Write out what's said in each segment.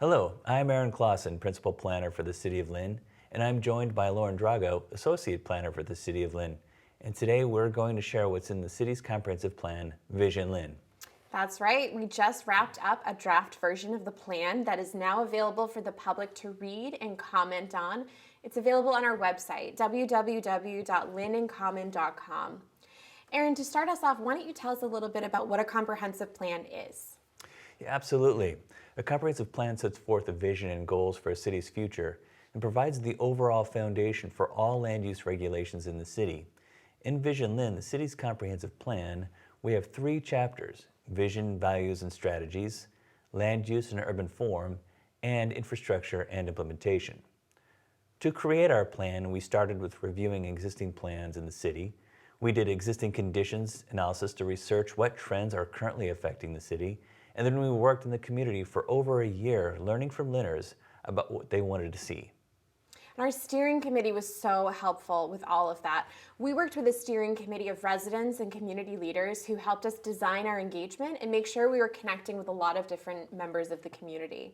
Hello, I'm Aaron Clausen, Principal Planner for the City of Lynn, and I'm joined by Lauren Drago, Associate Planner for the City of Lynn. And today we're going to share what's in the city's comprehensive plan, Vision Lynn. That's right. We just wrapped up a draft version of the plan that is now available for the public to read and comment on. It's available on our website, www.lynncommunitytv.com. Aaron, to start us off, why don't you tell us a little bit about what a comprehensive plan is? Yeah, absolutely. A comprehensive plan sets forth a vision and goals for a city's future and provides the overall foundation for all land use regulations in the city. In Vision Lynn, the city's comprehensive plan, we have 3 chapters: vision, values, and strategies, land use and urban form, and infrastructure and implementation. To create our plan, we started with reviewing existing plans in the city. We did existing conditions analysis to research what trends are currently affecting the city, and then we worked in the community for over a year, learning from Lynners about what they wanted to see. And our steering committee was so helpful with all of that. We worked with a steering committee of residents and community leaders who helped us design our engagement and make sure we were connecting with a lot of different members of the community.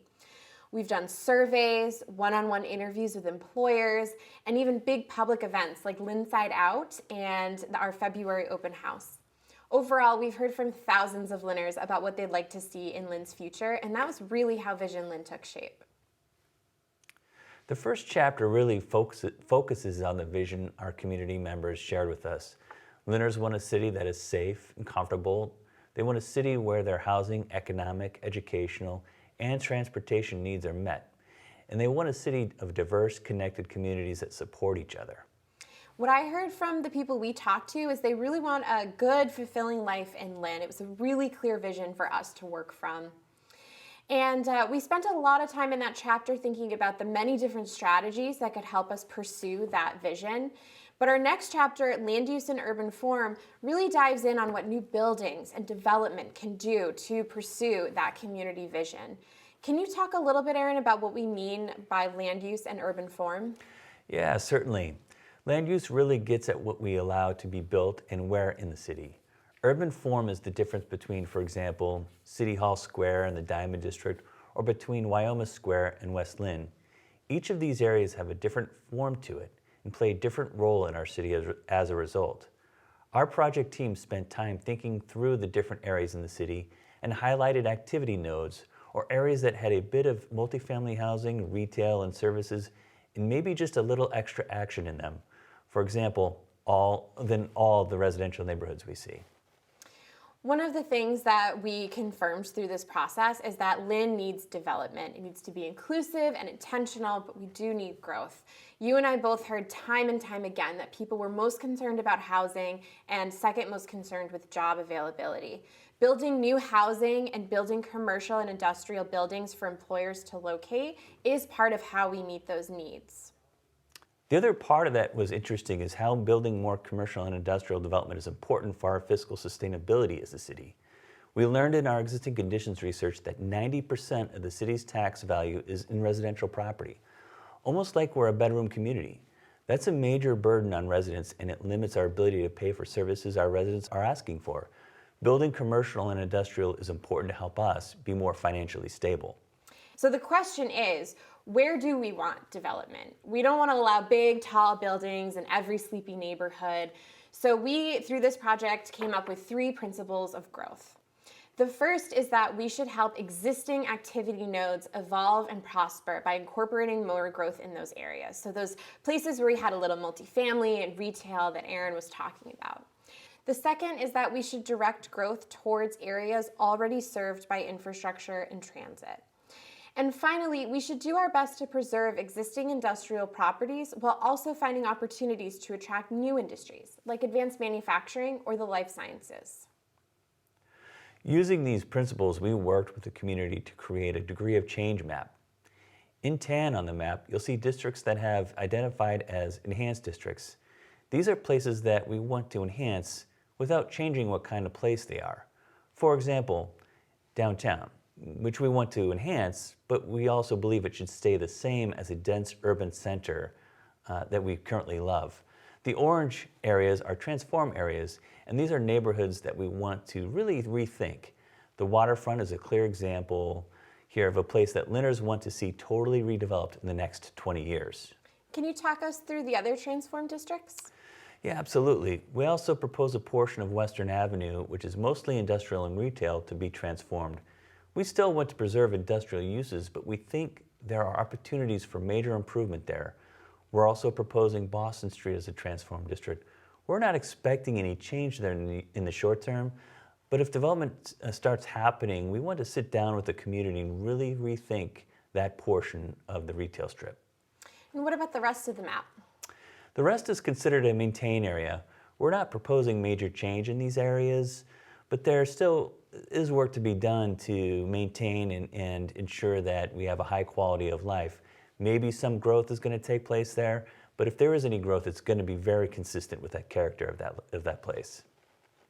We've done surveys, one-on-one interviews with employers, and even big public events like Lynnside Out and our February open house. Overall, we've heard from thousands of Lynners about what they'd like to see in Lynn's future, and that was really how Vision Lynn took shape. The first chapter really focuses on the vision our community members shared with us. Lynners want a city that is safe and comfortable. They want a city where their housing, economic, educational, and transportation needs are met. And they want a city of diverse, connected communities that support each other. What I heard from the people we talked to is they really want a good, fulfilling life in Lynn. It was a really clear vision for us to work from. And we spent a lot of time in that chapter thinking about the many different strategies that could help us pursue that vision. But our next chapter, Land Use and Urban Form, really dives in on what new buildings and development can do to pursue that community vision. Can you talk a little bit, Aaron, about what we mean by land use and urban form? Yeah, certainly. Land use really gets at what we allow to be built and where in the city. Urban form is the difference between, for example, City Hall Square and the Diamond District, or between Wyoming Square and West Lynn. Each of these areas have a different form to it and play a different role in our city as a result. Our project team spent time thinking through the different areas in the city and highlighted activity nodes or areas that had a bit of multifamily housing, retail, and services, and maybe just a little extra action in them. For example, all the residential neighborhoods we see. One of the things that we confirmed through this process is that Lynn needs development. It needs to be inclusive and intentional, but we do need growth. You and I both heard time and time again that people were most concerned about housing and second most concerned with job availability. Building new housing and building commercial and industrial buildings for employers to locate is part of how we meet those needs. The other part of that was interesting is how building more commercial and industrial development is important for our fiscal sustainability as a city. We learned in our existing conditions research that 90% of the city's tax value is in residential property, almost like we're a bedroom community. That's a major burden on residents, and it limits our ability to pay for services our residents are asking for. Building commercial and industrial is important to help us be more financially stable. So the question is, where do we want development? We don't want to allow big, tall buildings in every sleepy neighborhood. So we, through this project, came up with 3 principles of growth. The first is that we should help existing activity nodes evolve and prosper by incorporating more growth in those areas. So those places where we had a little multifamily and retail that Aaron was talking about. The second is that we should direct growth towards areas already served by infrastructure and transit. And finally, we should do our best to preserve existing industrial properties while also finding opportunities to attract new industries, like advanced manufacturing or the life sciences. Using these principles, we worked with the community to create a degree of change map. In tan on the map, you'll see districts that have identified as enhanced districts. These are places that we want to enhance without changing what kind of place they are. For example, downtown, which we want to enhance, but we also believe it should stay the same as a dense urban center that we currently love. The orange areas are transform areas, and these are neighborhoods that we want to really rethink. The waterfront is a clear example here of a place that Lynners want to see totally redeveloped in the next 20 years. Can you talk us through the other transformed districts? Yeah, absolutely. We also propose a portion of Western Avenue, which is mostly industrial and retail, to be transformed. We still want to preserve industrial uses, but we think there are opportunities for major improvement there. We're also proposing Boston Street as a transformed district. We're not expecting any change there in the short term, but if development starts happening, we want to sit down with the community and really rethink that portion of the retail strip. And what about the rest of the map? The rest is considered a maintain area. We're not proposing major change in these areas, but there still is work to be done to maintain and ensure that we have a high quality of life. Maybe some growth is going to take place there, but if there is any growth, it's going to be very consistent with that character of that place.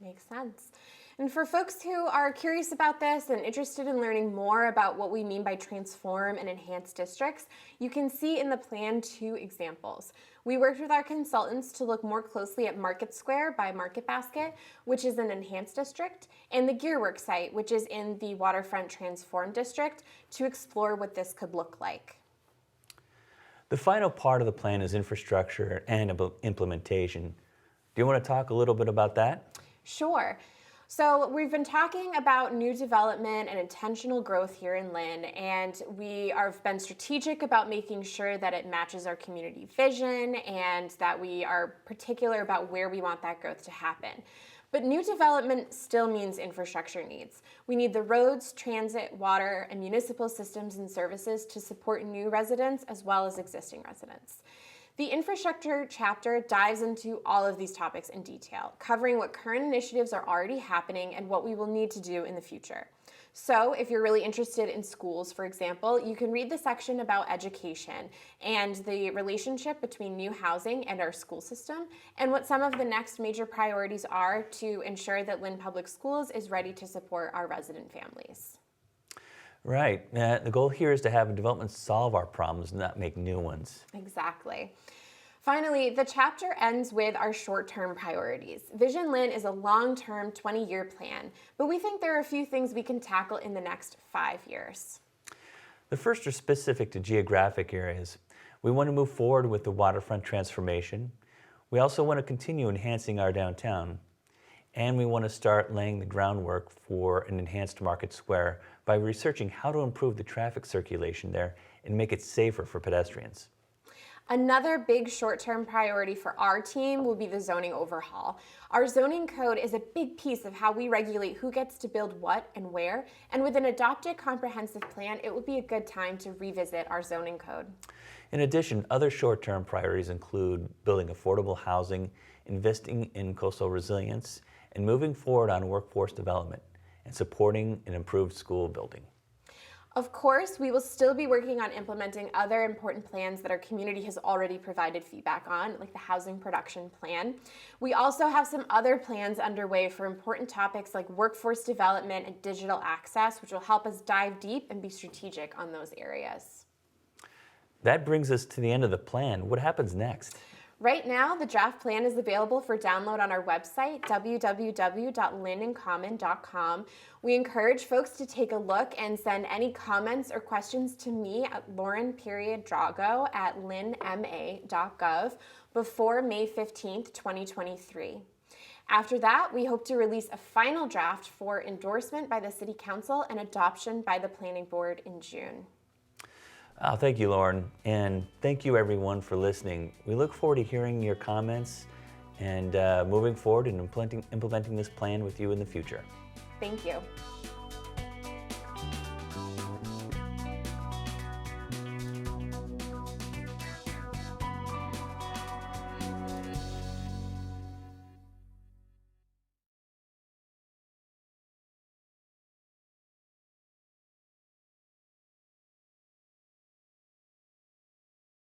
Makes sense. And for folks who are curious about this and interested in learning more about what we mean by transform and enhance districts, you can see in the plan 2 examples. We worked with our consultants to look more closely at Market Square by Market Basket, which is an enhanced district, and the Gearworks site, which is in the Waterfront Transformed District, to explore what this could look like. The final part of the plan is infrastructure and implementation. Do you want to talk a little bit about that? Sure. So we've been talking about new development and intentional growth here in Lynn, and we have been strategic about making sure that it matches our community vision and that we are particular about where we want that growth to happen. But new development still means infrastructure needs. We need the roads, transit, water, and municipal systems and services to support new residents as well as existing residents. The infrastructure chapter dives into all of these topics in detail, covering what current initiatives are already happening and what we will need to do in the future. So if you're really interested in schools, for example, you can read the section about education and the relationship between new housing and our school system, and what some of the next major priorities are to ensure that Lynn Public Schools is ready to support our resident families. Right. The goal here is to have development solve our problems, not make new ones. Exactly. Finally, the chapter ends with our short-term priorities. Vision Lynn is a long-term 20-year plan, but we think there are a few things we can tackle in the next 5 years. The first are specific to geographic areas. We want to move forward with the waterfront transformation. We also want to continue enhancing our downtown. And we want to start laying the groundwork for an enhanced Market Square by researching how to improve the traffic circulation there and make it safer for pedestrians. Another big short-term priority for our team will be the zoning overhaul. Our zoning code is a big piece of how we regulate who gets to build what and where, and with an adopted comprehensive plan, it would be a good time to revisit our zoning code. In addition, other short-term priorities include building affordable housing, investing in coastal resilience, and moving forward on workforce development and supporting an improved school building. Of course, we will still be working on implementing other important plans that our community has already provided feedback on, like the housing production plan. We also have some other plans underway for important topics like workforce development and digital access, which will help us dive deep and be strategic on those areas. That brings us to the end of the plan. What happens next? Right now, the draft plan is available for download on our website, www.lynncommunitytv.com. We encourage folks to take a look and send any comments or questions to me at lauren.drago@lynnma.gov before May 15th, 2023. After that, we hope to release a final draft for endorsement by the City Council and adoption by the Planning Board in June. Oh, thank you, Lauren, and thank you everyone for listening. We look forward to hearing your comments and moving forward and implementing this plan with you in the future. Thank you.